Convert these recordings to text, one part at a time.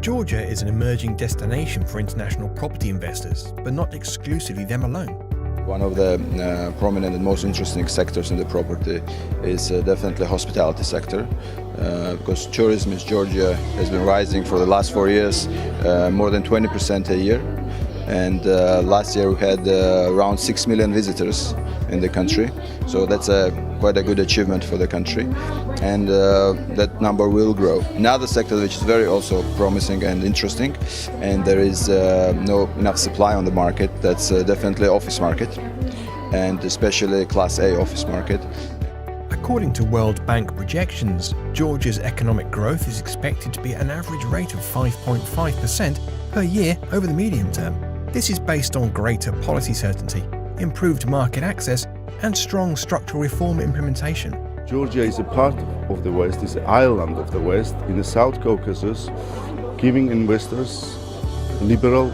Georgia is an emerging destination for international property investors, but not exclusively them alone. One of the prominent and most interesting sectors in the property is definitely hospitality sector, because tourism in Georgia has been rising for the last 4 years, more than 20% a year. And last year we had around 6 million visitors in the country, so that's quite a good achievement for the country, and that number will grow. Another sector which is very also promising and interesting, and there is no enough supply on the market, that's definitely office market, and especially Class A office market. According to World Bank projections, Georgia's economic growth is expected to be at an average rate of 5.5% per year over the medium term. This is based on greater policy certainty, improved market access, and strong structural reform implementation. Georgia is a part of the West, is an island of the West in the South Caucasus, giving investors liberal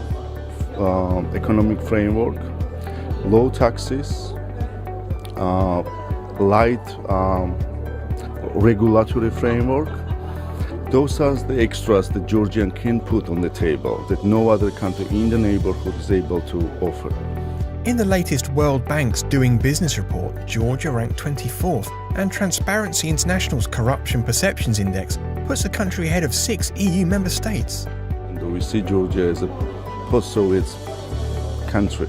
economic framework, low taxes, light regulatory framework. Those are the extras that Georgian can put on the table that no other country in the neighborhood is able to offer. In the latest World Bank's Doing Business report, Georgia ranked 24th, and Transparency International's Corruption Perceptions Index puts the country ahead of 6 EU member states. And we see Georgia as a post-Soviet country,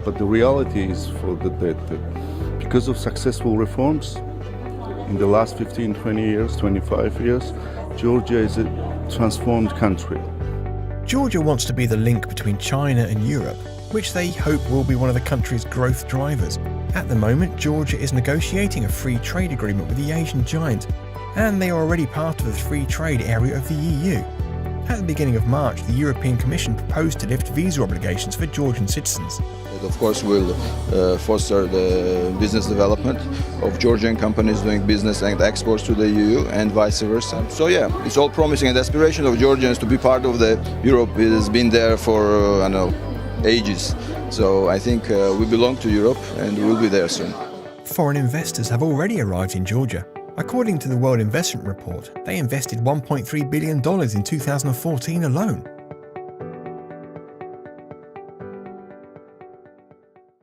but the reality is that because of successful reforms in the last 15, 20 years, 25 years, Georgia is a transformed country. Georgia wants to be the link between China and Europe, which they hope will be one of the country's growth drivers. At the moment, Georgia is negotiating a free trade agreement with the Asian giant, and they are already part of the free trade area of the EU. At the beginning of March, the European Commission proposed to lift visa obligations for Georgian citizens. It of course will foster the business development of Georgian companies doing business and exports to the EU and vice versa. So yeah, it's all promising, and the aspiration of Georgians to be part of the Europe has been there for ages. So I think we belong to Europe and we'll be there soon. Foreign investors have already arrived in Georgia. According to the World Investment Report, they invested $1.3 billion in 2014 alone.